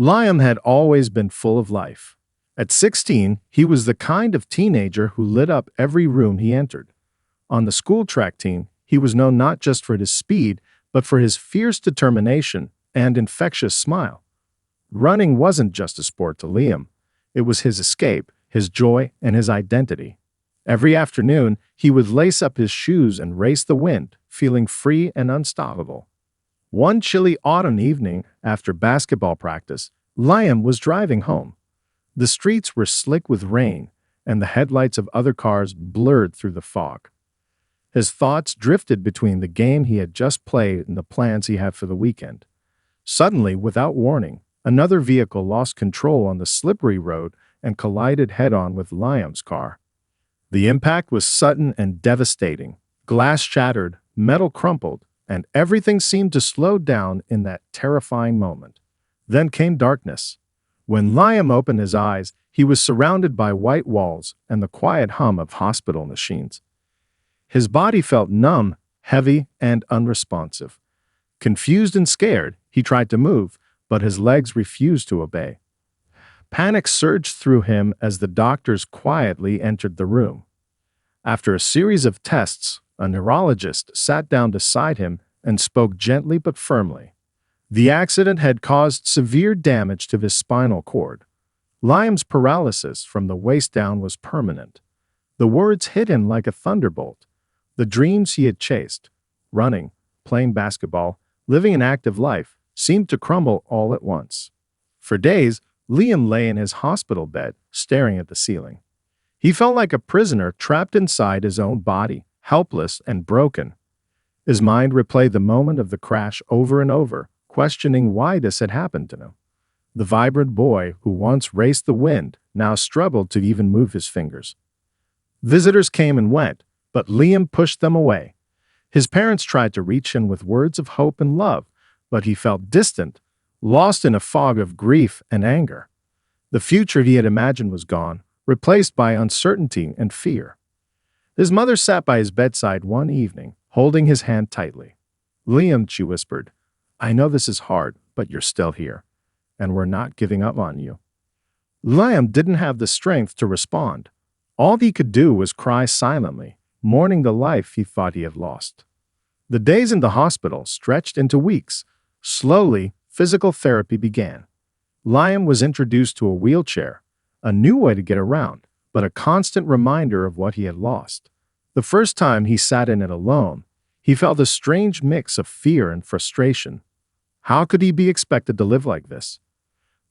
Liam had always been full of life. At 16, he was the kind of teenager who lit up every room he entered. On the school track team, he was known not just for his speed, but for his fierce determination and infectious smile. Running wasn't just a sport to Liam. It was his escape, his joy, and his identity. Every afternoon, he would lace up his shoes and race the wind, feeling free and unstoppable. One chilly autumn evening, after basketball practice, Liam was driving home. The streets were slick with rain, and the headlights of other cars blurred through the fog. His thoughts drifted between the game he had just played and the plans he had for the weekend. Suddenly, without warning, another vehicle lost control on the slippery road and collided head-on with Liam's car. The impact was sudden and devastating. Glass shattered, metal crumpled, and everything seemed to slow down in that terrifying moment. Then came darkness. When Liam opened his eyes, he was surrounded by white walls and the quiet hum of hospital machines. His body felt numb, heavy, and unresponsive. Confused and scared, he tried to move, but his legs refused to obey. Panic surged through him as the doctors quietly entered the room. After a series of tests, a neurologist sat down beside him and spoke gently but firmly. The accident had caused severe damage to his spinal cord. Liam's paralysis from the waist down was permanent. The words hit him like a thunderbolt. The dreams he had chased, running, playing basketball, living an active life, seemed to crumble all at once. For days, Liam lay in his hospital bed, staring at the ceiling. He felt like a prisoner trapped inside his own body, helpless and broken. His mind replayed the moment of the crash over and over, questioning why this had happened to him. The vibrant boy who once raced the wind now struggled to even move his fingers. Visitors came and went, but Liam pushed them away. His parents tried to reach him with words of hope and love, but he felt distant, lost in a fog of grief and anger. The future he had imagined was gone, replaced by uncertainty and fear. His mother sat by his bedside one evening, holding his hand tightly. "Liam," she whispered, "I know this is hard, but you're still here, and we're not giving up on you." Liam didn't have the strength to respond. All he could do was cry silently, mourning the life he thought he had lost. The days in the hospital stretched into weeks. Slowly, physical therapy began. Liam was introduced to a wheelchair, a new way to get around, but a constant reminder of what he had lost. The first time he sat in it alone, he felt a strange mix of fear and frustration. How could he be expected to live like this?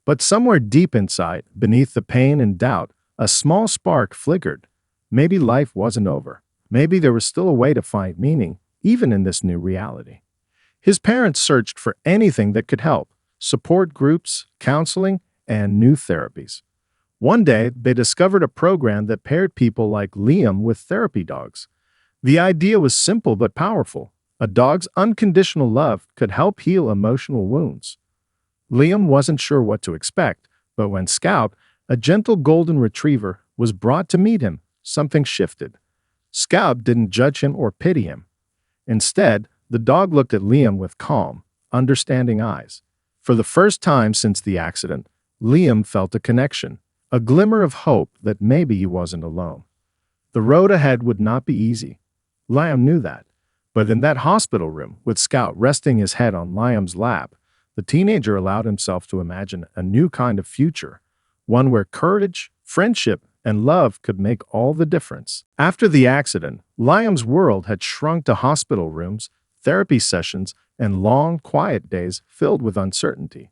But somewhere deep inside, beneath the pain and doubt, a small spark flickered. Maybe life wasn't over. Maybe there was still a way to find meaning, even in this new reality. His parents searched for anything that could help: support groups, counseling, and new therapies. One day, they discovered a program that paired people like Liam with therapy dogs. The idea was simple but powerful. A dog's unconditional love could help heal emotional wounds. Liam wasn't sure what to expect, but when Scout, a gentle golden retriever, was brought to meet him, something shifted. Scout didn't judge him or pity him. Instead, the dog looked at Liam with calm, understanding eyes. For the first time since the accident, Liam felt a connection, a glimmer of hope that maybe he wasn't alone. The road ahead would not be easy. Liam knew that. But in that hospital room, with Scout resting his head on Liam's lap, the teenager allowed himself to imagine a new kind of future, one where courage, friendship, and love could make all the difference. After the accident, Liam's world had shrunk to hospital rooms, therapy sessions, and long, quiet days filled with uncertainty.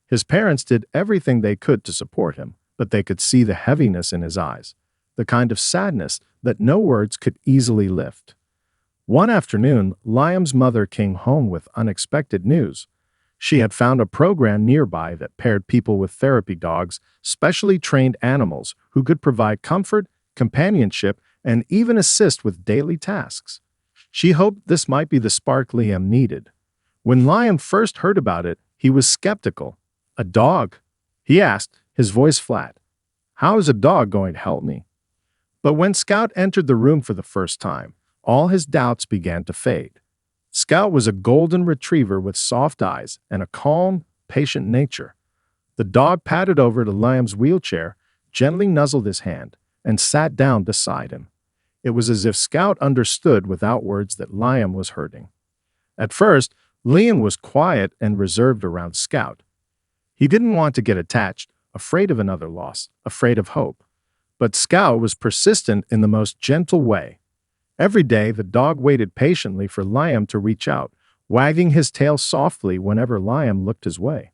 His parents did everything they could to support him, but they could see the heaviness in his eyes, the kind of sadness that no words could easily lift. One afternoon, Liam's mother came home with unexpected news. She had found a program nearby that paired people with therapy dogs, specially trained animals who could provide comfort, companionship, and even assist with daily tasks. She hoped this might be the spark Liam needed. When Liam first heard about it, he was skeptical. "A dog?" he asked, his voice flat. "How is a dog going to help me?" But when Scout entered the room for the first time, all his doubts began to fade. Scout was a golden retriever with soft eyes and a calm, patient nature. The dog padded over to Liam's wheelchair, gently nuzzled his hand, and sat down beside him. It was as if Scout understood without words that Liam was hurting. At first, Liam was quiet and reserved around Scout. He didn't want to get attached, afraid of another loss, afraid of hope. But Scout was persistent in the most gentle way. Every day, the dog waited patiently for Liam to reach out, wagging his tail softly whenever Liam looked his way.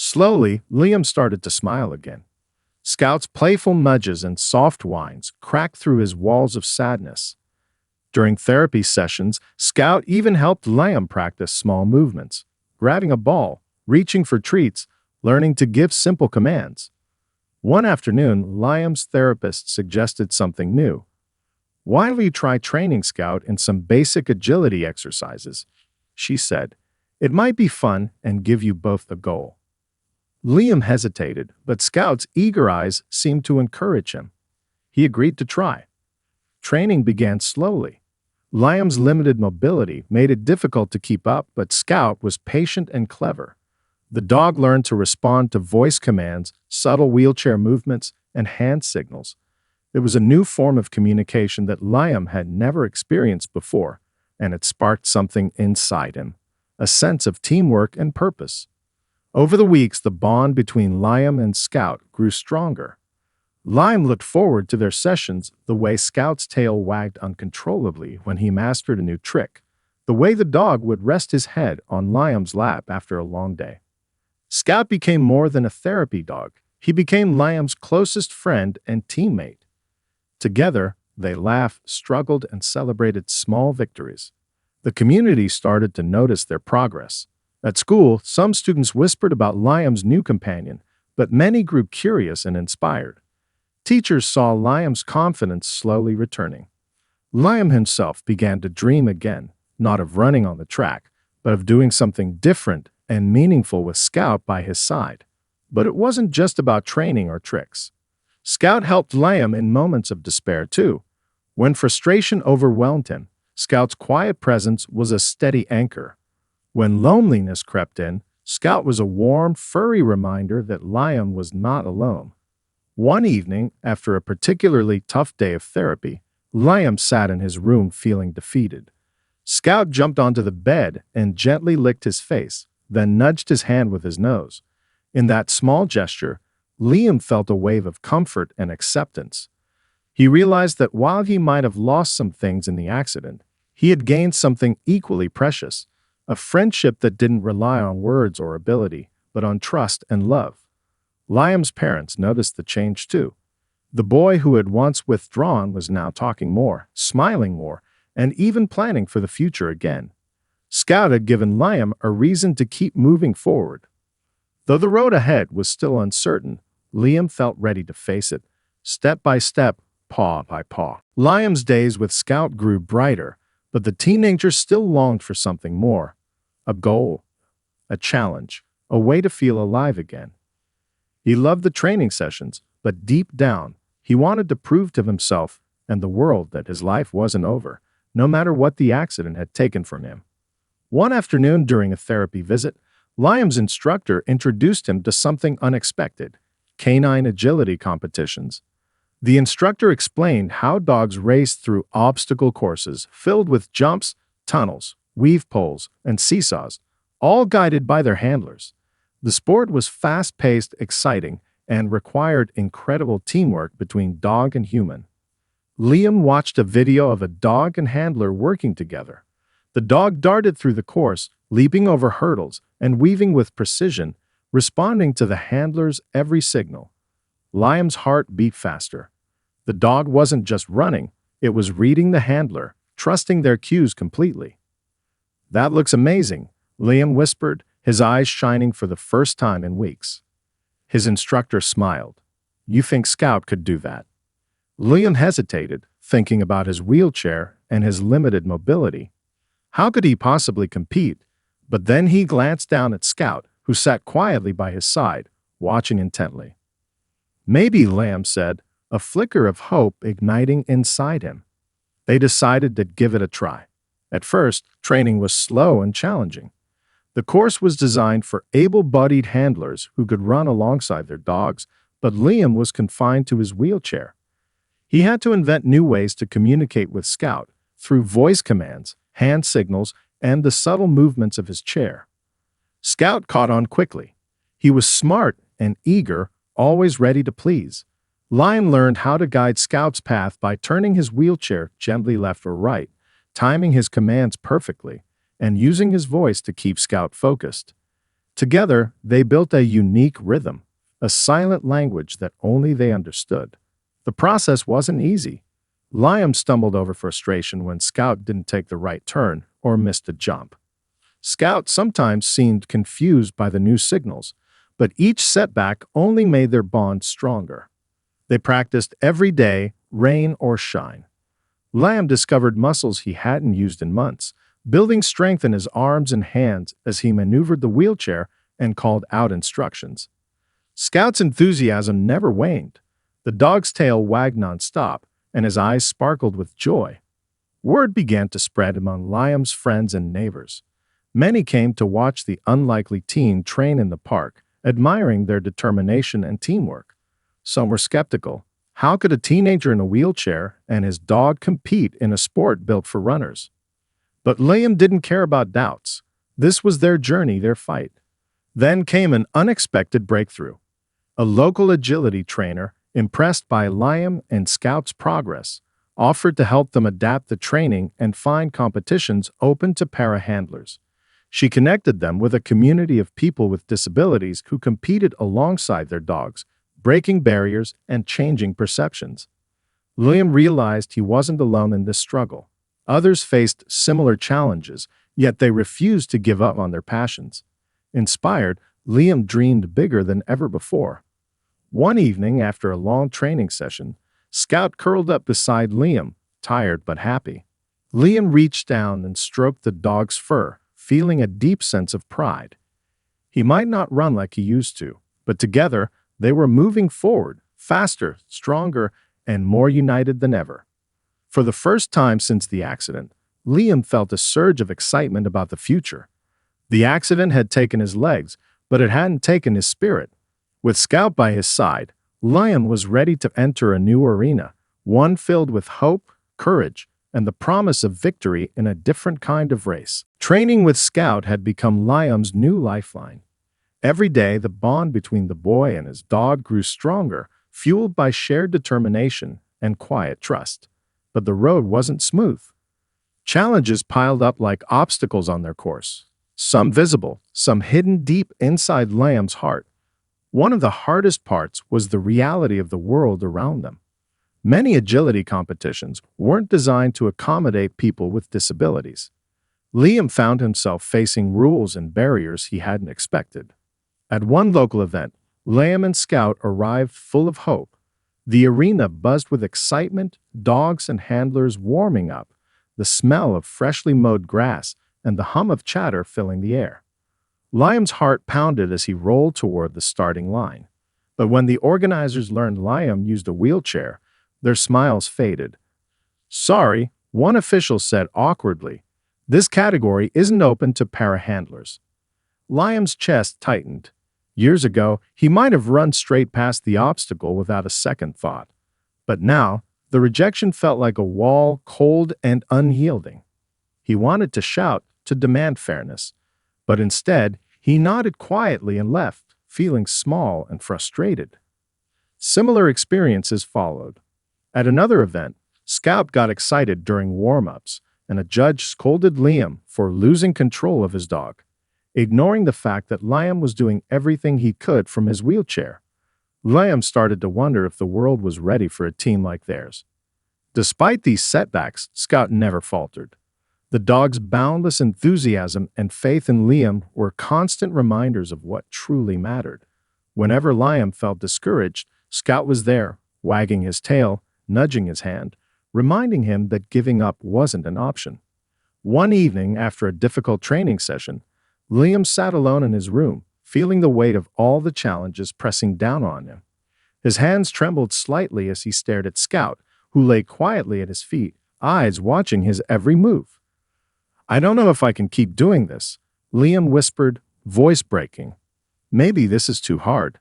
Slowly, Liam started to smile again. Scout's playful nudges and soft whines cracked through his walls of sadness. During therapy sessions, Scout even helped Liam practice small movements, grabbing a ball, reaching for treats, learning to give simple commands. One afternoon, Liam's therapist suggested something new. "Why don't you try training Scout in some basic agility exercises?" she said. "It might be fun and give you both a goal." Liam hesitated, but Scout's eager eyes seemed to encourage him. He agreed to try. Training began slowly. Liam's limited mobility made it difficult to keep up, but Scout was patient and clever. The dog learned to respond to voice commands, subtle wheelchair movements, and hand signals. It was a new form of communication that Liam had never experienced before, and it sparked something inside him, a sense of teamwork and purpose. Over the weeks, the bond between Liam and Scout grew stronger. Liam looked forward to their sessions, the way Scout's tail wagged uncontrollably when he mastered a new trick, the way the dog would rest his head on Liam's lap after a long day. Scout became more than a therapy dog. He became Liam's closest friend and teammate. Together, they laughed, struggled, and celebrated small victories. The community started to notice their progress. At school, some students whispered about Liam's new companion, but many grew curious and inspired. Teachers saw Liam's confidence slowly returning. Liam himself began to dream again, not of running on the track, but of doing something different and meaningful with Scout by his side. But it wasn't just about training or tricks. Scout helped Liam in moments of despair too. When frustration overwhelmed him, Scout's quiet presence was a steady anchor. When loneliness crept in, Scout was a warm, furry reminder that Liam was not alone. One evening, after a particularly tough day of therapy, Liam sat in his room feeling defeated. Scout jumped onto the bed and gently licked his face, then nudged his hand with his nose. In that small gesture, Liam felt a wave of comfort and acceptance. He realized that while he might have lost some things in the accident, he had gained something equally precious, a friendship that didn't rely on words or ability, but on trust and love. Liam's parents noticed the change too. The boy who had once withdrawn was now talking more, smiling more, and even planning for the future again. Scout had given Liam a reason to keep moving forward. Though the road ahead was still uncertain, Liam felt ready to face it, step by step, paw by paw. Liam's days with Scout grew brighter, but the teenager still longed for something more. A goal, a challenge, a way to feel alive again. He loved the training sessions, but deep down, he wanted to prove to himself and the world that his life wasn't over, no matter what the accident had taken from him. One afternoon during a therapy visit, Liam's instructor introduced him to something unexpected: canine agility competitions. The instructor explained how dogs race through obstacle courses filled with jumps, tunnels, weave poles, and seesaws, all guided by their handlers. The sport was fast-paced, exciting, and required incredible teamwork between dog and human. Liam watched a video of a dog and handler working together. The dog darted through the course, leaping over hurdles and weaving with precision, responding to the handler's every signal. Liam's heart beat faster. The dog wasn't just running, it was reading the handler, trusting their cues completely. "That looks amazing," Liam whispered, his eyes shining for the first time in weeks. His instructor smiled. "You think Scout could do that?" Liam hesitated, thinking about his wheelchair and his limited mobility. How could he possibly compete? But then he glanced down at Scout, who sat quietly by his side, watching intently. "Maybe," Liam said, a flicker of hope igniting inside him. They decided to give it a try. At first, training was slow and challenging. The course was designed for able-bodied handlers who could run alongside their dogs, but Liam was confined to his wheelchair. He had to invent new ways to communicate with Scout through voice commands, hand signals, and the subtle movements of his chair. Scout caught on quickly. He was smart and eager, always ready to please. Liam learned how to guide Scout's path by turning his wheelchair gently left or right, timing his commands perfectly, and using his voice to keep Scout focused. Together, they built a unique rhythm, a silent language that only they understood. The process wasn't easy. Liam stumbled over frustration when Scout didn't take the right turn or missed a jump. Scout sometimes seemed confused by the new signals, but each setback only made their bond stronger. They practiced every day, rain or shine. Liam discovered muscles he hadn't used in months, building strength in his arms and hands as he maneuvered the wheelchair and called out instructions. Scout's enthusiasm never waned. The dog's tail wagged nonstop, and his eyes sparkled with joy. Word began to spread among Liam's friends and neighbors. Many came to watch the unlikely teen train in the park, admiring their determination and teamwork. Some were skeptical. How could a teenager in a wheelchair and his dog compete in a sport built for runners? But Liam didn't care about doubts. This was their journey, their fight. Then came an unexpected breakthrough. A local agility trainer, impressed by Liam and Scout's progress, offered to help them adapt the training and find competitions open to para-handlers. She connected them with a community of people with disabilities who competed alongside their dogs, breaking barriers and changing perceptions. Liam realized he wasn't alone in this struggle. Others faced similar challenges, yet they refused to give up on their passions. Inspired, Liam dreamed bigger than ever before. One evening, after a long training session, Scout curled up beside Liam, tired but happy. Liam reached down and stroked the dog's fur, feeling a deep sense of pride. He might not run like he used to, but together they were moving forward, faster, stronger, and more united than ever. For the first time since the accident, Liam felt a surge of excitement about the future. The accident had taken his legs, but it hadn't taken his spirit. With Scout by his side, Liam was ready to enter a new arena, one filled with hope, courage, and the promise of victory in a different kind of race. Training with Scout had become Liam's new lifeline. Every day, the bond between the boy and his dog grew stronger, fueled by shared determination and quiet trust. But the road wasn't smooth. Challenges piled up like obstacles on their course, some visible, some hidden deep inside Liam's heart. One of the hardest parts was the reality of the world around them. Many agility competitions weren't designed to accommodate people with disabilities. Liam found himself facing rules and barriers he hadn't expected. At one local event, Liam and Scout arrived full of hope. The arena buzzed with excitement, dogs and handlers warming up, the smell of freshly mowed grass and the hum of chatter filling the air. Liam's heart pounded as he rolled toward the starting line. But when the organizers learned Liam used a wheelchair, their smiles faded. "Sorry," one official said awkwardly. "This category isn't open to para-handlers." Liam's chest tightened. Years ago, he might have run straight past the obstacle without a second thought. But now, the rejection felt like a wall, cold and unyielding. He wanted to shout, to demand fairness. But instead, he nodded quietly and left, feeling small and frustrated. Similar experiences followed. At another event, Scout got excited during warm-ups, and a judge scolded Liam for losing control of his dog, ignoring the fact that Liam was doing everything he could from his wheelchair. Liam started to wonder if the world was ready for a team like theirs. Despite these setbacks, Scout never faltered. The dog's boundless enthusiasm and faith in Liam were constant reminders of what truly mattered. Whenever Liam felt discouraged, Scout was there, wagging his tail, nudging his hand, reminding him that giving up wasn't an option. One evening, after a difficult training session, Liam sat alone in his room, feeling the weight of all the challenges pressing down on him. His hands trembled slightly as he stared at Scout, who lay quietly at his feet, eyes watching his every move. "I don't know if I can keep doing this," Liam whispered, voice breaking. Maybe this is too hard.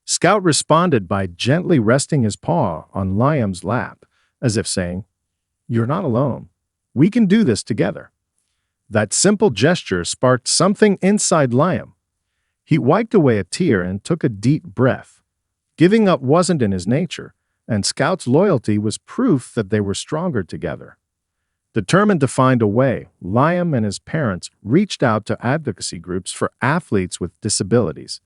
Scout responded by gently resting his paw on Liam's lap, as if saying, You're not alone. We can do this together. That simple gesture sparked something inside Liam. He wiped away a tear and took a deep breath. Giving up wasn't in his nature, and Scout's loyalty was proof that they were stronger together. Determined to find a way, Liam and his parents reached out to advocacy groups for athletes with disabilities.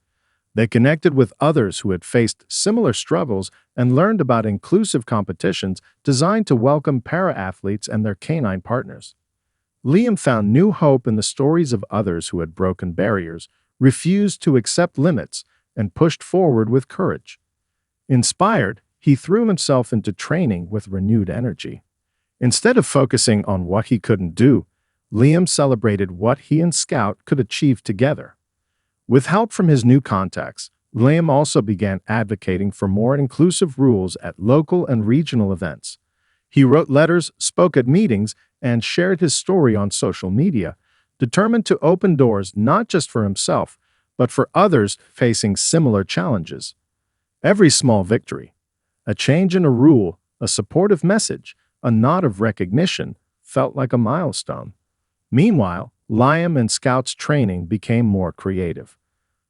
They connected with others who had faced similar struggles and learned about inclusive competitions designed to welcome para-athletes and their canine partners. Liam found new hope in the stories of others who had broken barriers, refused to accept limits, and pushed forward with courage. Inspired, he threw himself into training with renewed energy. Instead of focusing on what he couldn't do, Liam celebrated what he and Scout could achieve together. With help from his new contacts, Liam also began advocating for more inclusive rules at local and regional events. He wrote letters, spoke at meetings, and shared his story on social media, determined to open doors not just for himself, but for others facing similar challenges. Every small victory, a change in a rule, a supportive message, a nod of recognition, felt like a milestone. Meanwhile, Liam and Scout's training became more creative.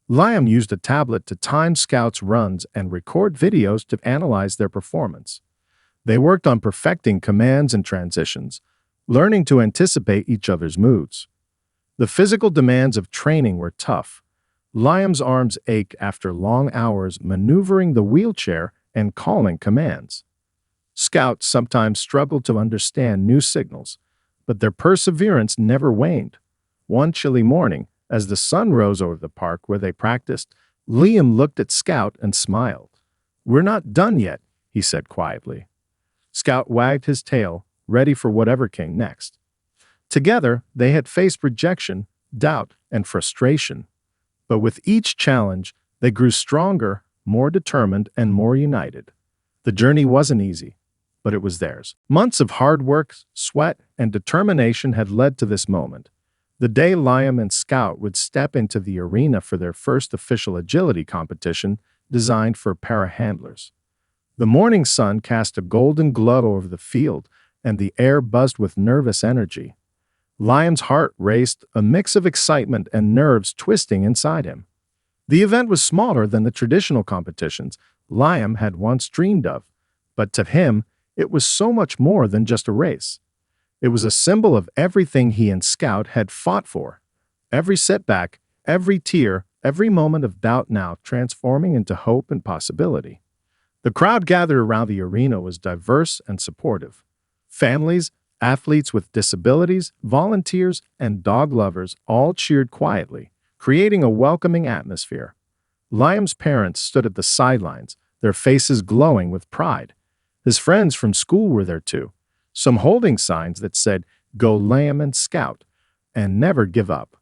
Liam used a tablet to time Scout's runs and record videos to analyze their performance. They worked on perfecting commands and transitions, learning to anticipate each other's moods. The physical demands of training were tough. Liam's arms ached after long hours maneuvering the wheelchair and calling commands. Scout sometimes struggled to understand new signals, but their perseverance never waned. One chilly morning, as the sun rose over the park where they practiced, Liam looked at Scout and smiled. We're not done yet, he said quietly. Scout wagged his tail, ready for whatever came next. Together, they had faced rejection, doubt, and frustration. But with each challenge, they grew stronger, more determined, and more united. The journey wasn't easy, but it was theirs. Months of hard work, sweat, and determination had led to this moment. The day Liam and Scout would step into the arena for their first official agility competition designed for para-handlers. The morning sun cast a golden glow over the field, and the air buzzed with nervous energy. Liam's heart raced, a mix of excitement and nerves twisting inside him. The event was smaller than the traditional competitions Liam had once dreamed of, but to him, it was so much more than just a race. It was a symbol of everything he and Scout had fought for. Every setback, every tear, every moment of doubt now transforming into hope and possibility. The crowd gathered around the arena was diverse and supportive. Families, athletes with disabilities, volunteers, and dog lovers all cheered quietly, creating a welcoming atmosphere. Liam's parents stood at the sidelines, their faces glowing with pride. His friends from school were there too, some holding signs that said, Go Liam and Scout, and never give up.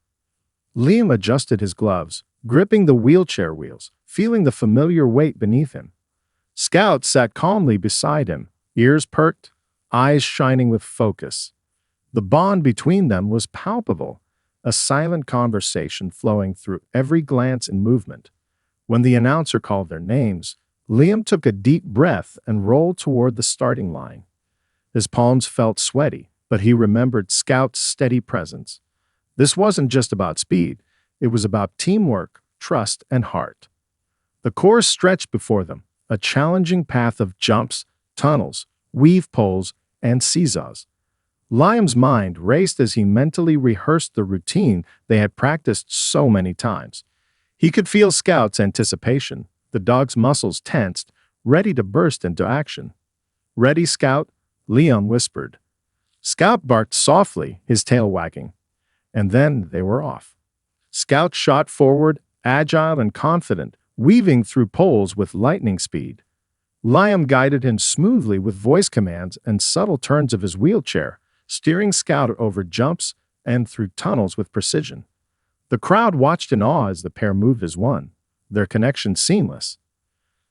Liam adjusted his gloves, gripping the wheelchair wheels, feeling the familiar weight beneath him. Scout sat calmly beside him, ears perked, eyes shining with focus. The bond between them was palpable, a silent conversation flowing through every glance and movement. When the announcer called their names, Liam took a deep breath and rolled toward the starting line. His palms felt sweaty, but he remembered Scout's steady presence. This wasn't just about speed, it was about teamwork, trust, and heart. The course stretched before them, a challenging path of jumps, tunnels, weave poles, and seesaws. Liam's mind raced as he mentally rehearsed the routine they had practiced so many times. He could feel Scout's anticipation, the dog's muscles tensed, ready to burst into action. Ready, Scout? Liam whispered. Scout barked softly, his tail wagging. And then they were off. Scout shot forward, agile and confident, weaving through poles with lightning speed. Liam guided him smoothly with voice commands and subtle turns of his wheelchair, steering Scout over jumps and through tunnels with precision. The crowd watched in awe as the pair moved as one, their connection seamless.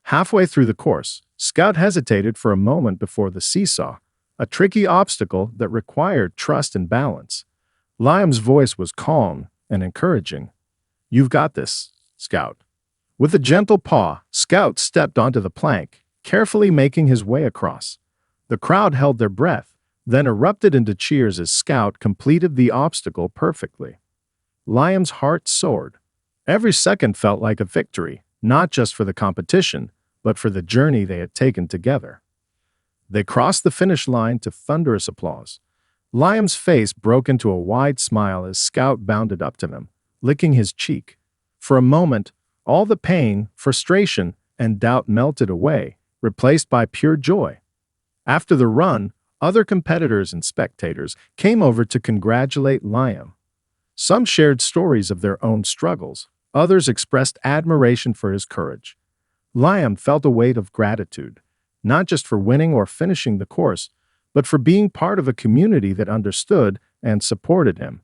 Halfway through the course, Scout hesitated for a moment before the seesaw, a tricky obstacle that required trust and balance. Liam's voice was calm, and encouraging. "You've got this, Scout." With a gentle paw, Scout stepped onto the plank, carefully making his way across. The crowd held their breath, then erupted into cheers as Scout completed the obstacle perfectly. Liam's heart soared. Every second felt like a victory, not just for the competition, but for the journey they had taken together. They crossed the finish line to thunderous applause. Liam's face broke into a wide smile as Scout bounded up to him, licking his cheek. For a moment, all the pain, frustration, and doubt melted away, replaced by pure joy. After the run, other competitors and spectators came over to congratulate Liam. Some shared stories of their own struggles. Others expressed admiration for his courage. Liam felt a weight of gratitude, not just for winning or finishing the course, but for being part of a community that understood and supported him.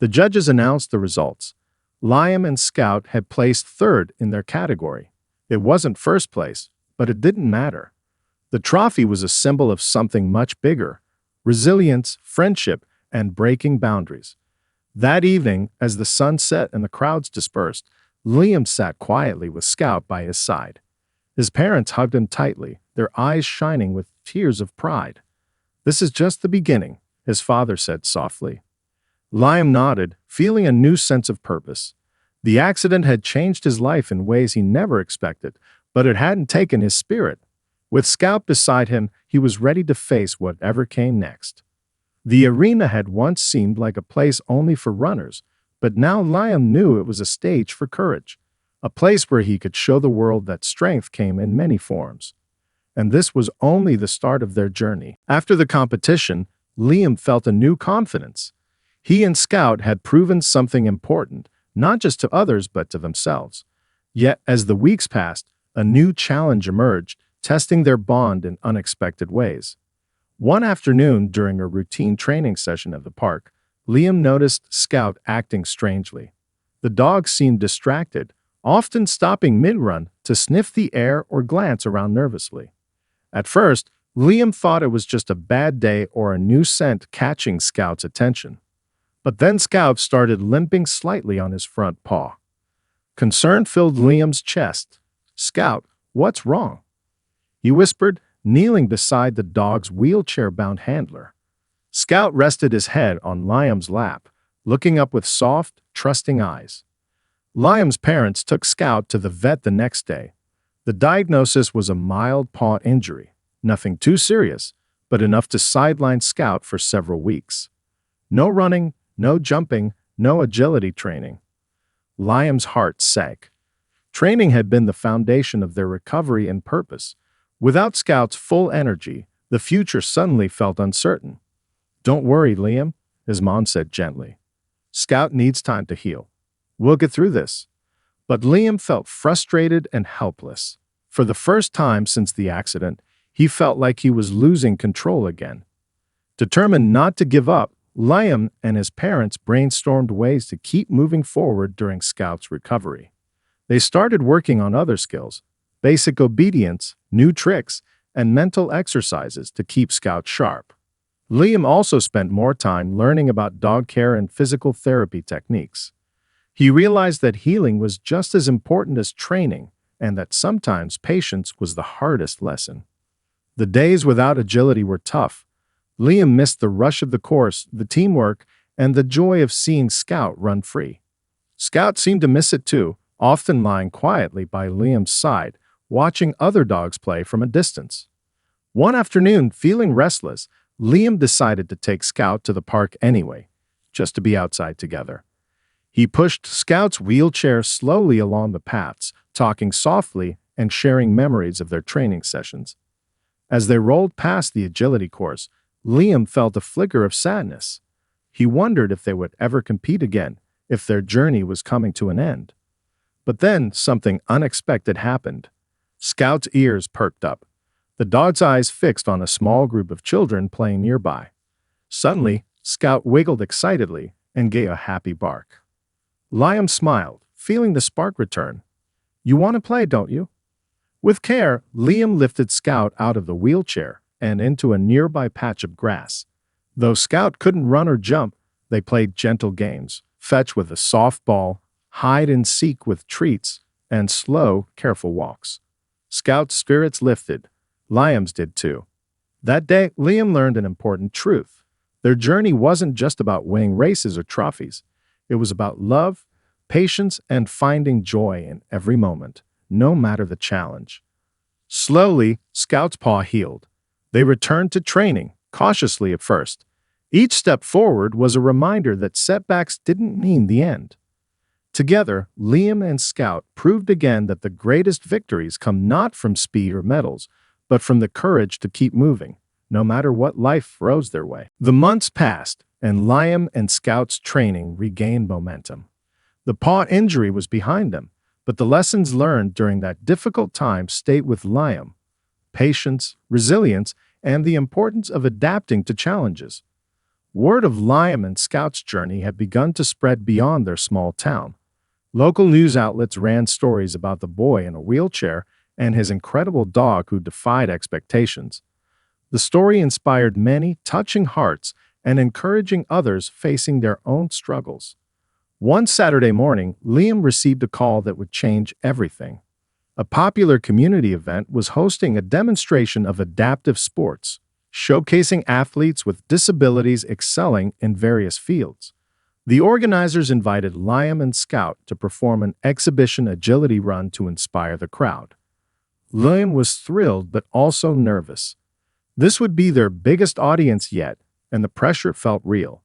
The judges announced the results. Liam and Scout had placed third in their category. It wasn't first place, but it didn't matter. The trophy was a symbol of something much bigger: resilience, friendship, and breaking boundaries. That evening, as the sun set and the crowds dispersed, Liam sat quietly with Scout by his side. His parents hugged him tightly, their eyes shining with tears of pride. "This is just the beginning," his father said softly. Liam nodded, feeling a new sense of purpose. The accident had changed his life in ways he never expected, but it hadn't taken his spirit. With Scout beside him, he was ready to face whatever came next. The arena had once seemed like a place only for runners, but now Liam knew it was a stage for courage, a place where he could show the world that strength came in many forms. And this was only the start of their journey. After the competition, Liam felt a new confidence. He and Scout had proven something important, not just to others but to themselves. Yet, as the weeks passed, a new challenge emerged, testing their bond in unexpected ways. One afternoon, during a routine training session at the park, Liam noticed Scout acting strangely. The dog seemed distracted, often stopping mid-run to sniff the air or glance around nervously. At first, Liam thought it was just a bad day or a new scent catching Scout's attention. But then Scout started limping slightly on his front paw. Concern filled Liam's chest. "Scout, what's wrong?" he whispered, kneeling beside the dog's wheelchair-bound handler. Scout rested his head on Liam's lap, looking up with soft, trusting eyes. Liam's parents took Scout to the vet the next day. The diagnosis was a mild paw injury, nothing too serious, but enough to sideline Scout for several weeks. No running, no jumping, no agility training. Liam's heart sank. Training had been the foundation of their recovery and purpose. Without Scout's full energy, the future suddenly felt uncertain. "Don't worry, Liam," his mom said gently. "Scout needs time to heal. We'll get through this." But Liam felt frustrated and helpless. For the first time since the accident, he felt like he was losing control again. Determined not to give up, Liam and his parents brainstormed ways to keep moving forward during Scout's recovery. They started working on other skills: basic obedience, new tricks, and mental exercises to keep Scout sharp. Liam also spent more time learning about dog care and physical therapy techniques. He realized that healing was just as important as training, and that sometimes patience was the hardest lesson. The days without agility were tough. Liam missed the rush of the course, the teamwork, and the joy of seeing Scout run free. Scout seemed to miss it too, often lying quietly by Liam's side, watching other dogs play from a distance. One afternoon, feeling restless, Liam decided to take Scout to the park anyway, just to be outside together. He pushed Scout's wheelchair slowly along the paths, talking softly and sharing memories of their training sessions. As they rolled past the agility course, Liam felt a flicker of sadness. He wondered if they would ever compete again, if their journey was coming to an end. But then something unexpected happened. Scout's ears perked up, the dog's eyes fixed on a small group of children playing nearby. Suddenly, Scout wiggled excitedly and gave a happy bark. Liam smiled, feeling the spark return. "You want to play, don't you?" With care, Liam lifted Scout out of the wheelchair and into a nearby patch of grass. Though Scout couldn't run or jump, they played gentle games, fetch with a softball, hide and seek with treats, and slow, careful walks. Scout's spirits lifted. Liam's did too. That day, Liam learned an important truth. Their journey wasn't just about winning races or trophies. It was about love, patience, and finding joy in every moment, no matter the challenge. Slowly, Scout's paw healed. They returned to training, cautiously at first. Each step forward was a reminder that setbacks didn't mean the end. Together, Liam and Scout proved again that the greatest victories come not from speed or medals, but from the courage to keep moving, no matter what life throws their way. The months passed, and Liam and Scout's training regained momentum. The paw injury was behind them, but the lessons learned during that difficult time stayed with Liam: patience, resilience, and the importance of adapting to challenges. Word of Liam and Scout's journey had begun to spread beyond their small town. Local news outlets ran stories about the boy in a wheelchair and his incredible dog who defied expectations. The story inspired many, touching hearts and encouraging others facing their own struggles. One Saturday morning, Liam received a call that would change everything. A popular community event was hosting a demonstration of adaptive sports, showcasing athletes with disabilities excelling in various fields. The organizers invited Liam and Scout to perform an exhibition agility run to inspire the crowd. Liam was thrilled but also nervous. This would be their biggest audience yet, and the pressure felt real.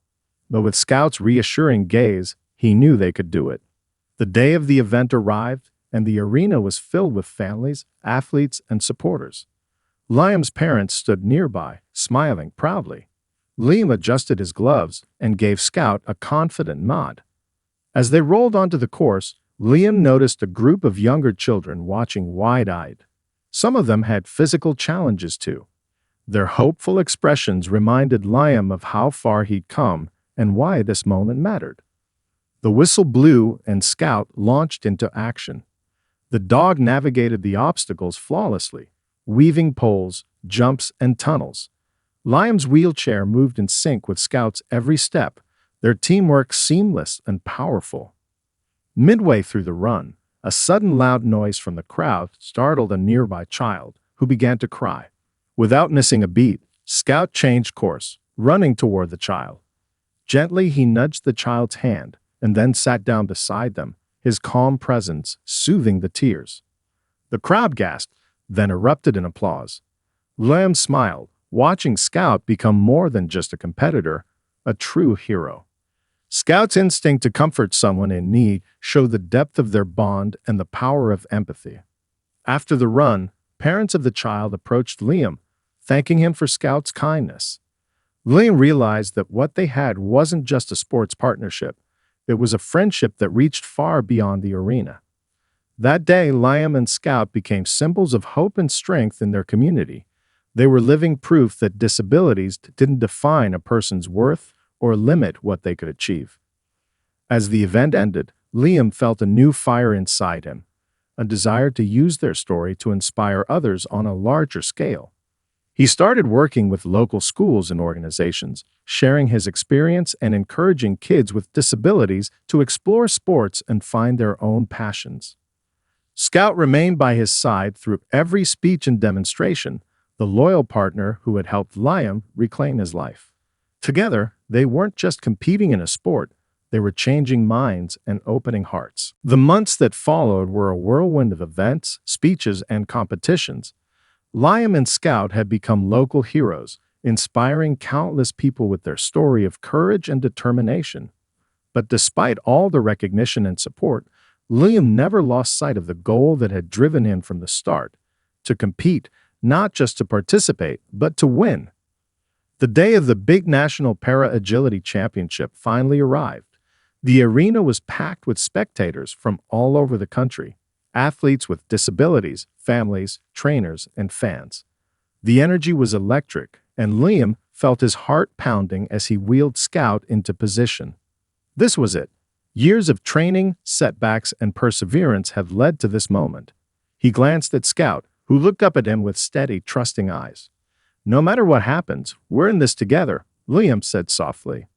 But with Scout's reassuring gaze, he knew they could do it. The day of the event arrived, and the arena was filled with families, athletes, and supporters. Liam's parents stood nearby, smiling proudly. Liam adjusted his gloves and gave Scout a confident nod. As they rolled onto the course, Liam noticed a group of younger children watching wide-eyed. Some of them had physical challenges too. Their hopeful expressions reminded Liam of how far he'd come and why this moment mattered. The whistle blew and Scout launched into action. The dog navigated the obstacles flawlessly, weaving poles, jumps, and tunnels. Liam's wheelchair moved in sync with Scout's every step, their teamwork seamless and powerful. Midway through the run, a sudden loud noise from the crowd startled a nearby child, who began to cry. Without missing a beat, Scout changed course, running toward the child. Gently, he nudged the child's hand and then sat down beside them, his calm presence soothing the tears. The crowd gasped, then erupted in applause. Liam smiled, watching Scout become more than just a competitor, a true hero. Scout's instinct to comfort someone in need showed the depth of their bond and the power of empathy. After the run, parents of the child approached Liam, thanking him for Scout's kindness. Liam realized that what they had wasn't just a sports partnership. It was a friendship that reached far beyond the arena. That day, Liam and Scout became symbols of hope and strength in their community. They were living proof that disabilities didn't define a person's worth or limit what they could achieve. As the event ended, Liam felt a new fire inside him, a desire to use their story to inspire others on a larger scale. He started working with local schools and organizations, sharing his experience and encouraging kids with disabilities to explore sports and find their own passions. Scout remained by his side through every speech and demonstration, the loyal partner who had helped Liam reclaim his life. Together, they weren't just competing in a sport, they were changing minds and opening hearts. The months that followed were a whirlwind of events, speeches, and competitions. Liam and Scout had become local heroes, inspiring countless people with their story of courage and determination. But despite all the recognition and support, Liam never lost sight of the goal that had driven him from the start: to compete, not just to participate, but to win. The day of the big National Para-Agility Championship finally arrived. The arena was packed with spectators from all over the country, athletes with disabilities, families, trainers, and fans. The energy was electric, and Liam felt his heart pounding as he wheeled Scout into position. This was it. Years of training, setbacks, and perseverance had led to this moment. He glanced at Scout, who looked up at him with steady, trusting eyes. "No matter what happens, we're in this together," Liam said softly.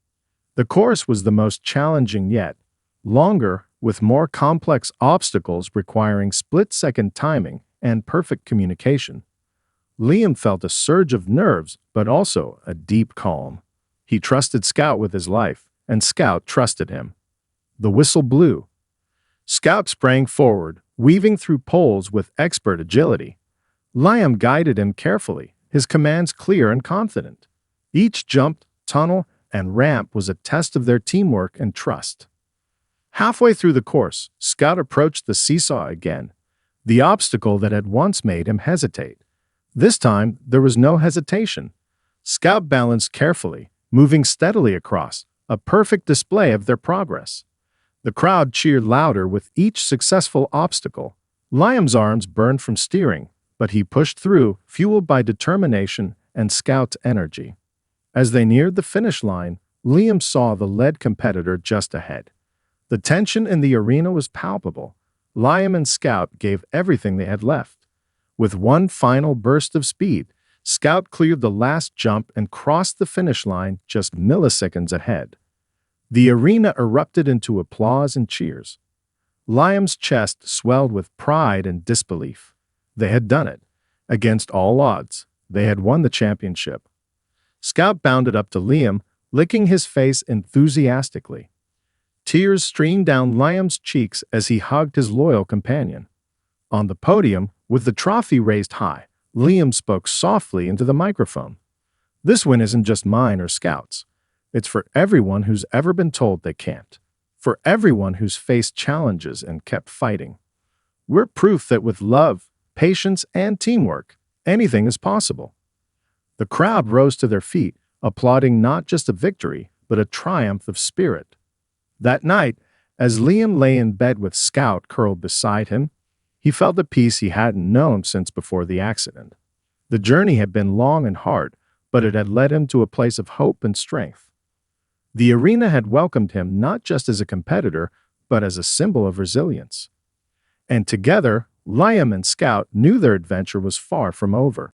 The course was the most challenging yet, longer, with more complex obstacles requiring split-second timing and perfect communication. Liam felt a surge of nerves, but also a deep calm. He trusted Scout with his life, and Scout trusted him. The whistle blew. Scout sprang forward, weaving through poles with expert agility. Liam guided him carefully, his commands clear and confident. Each jump, tunnel, and ramp was a test of their teamwork and trust. Halfway through the course, Scout approached the seesaw again, the obstacle that had once made him hesitate. This time, there was no hesitation. Scout balanced carefully, moving steadily across, a perfect display of their progress. The crowd cheered louder with each successful obstacle. Liam's arms burned from steering, but he pushed through, fueled by determination and Scout's energy. As they neared the finish line, Liam saw the lead competitor just ahead. The tension in the arena was palpable. Liam and Scout gave everything they had left. With one final burst of speed, Scout cleared the last jump and crossed the finish line just milliseconds ahead. The arena erupted into applause and cheers. Liam's chest swelled with pride and disbelief. They had done it. Against all odds, they had won the championship. Scout bounded up to Liam, licking his face enthusiastically. Tears streamed down Liam's cheeks as he hugged his loyal companion. On the podium, with the trophy raised high, Liam spoke softly into the microphone. "This win isn't just mine or Scout's. It's for everyone who's ever been told they can't. For everyone who's faced challenges and kept fighting. We're proof that with love, patience, and teamwork, anything is possible." The crowd rose to their feet, applauding not just a victory, but a triumph of spirit. That night, as Liam lay in bed with Scout curled beside him, he felt a peace he hadn't known since before the accident. The journey had been long and hard, but it had led him to a place of hope and strength. The arena had welcomed him not just as a competitor, but as a symbol of resilience. And together, Liam and Scout knew their adventure was far from over.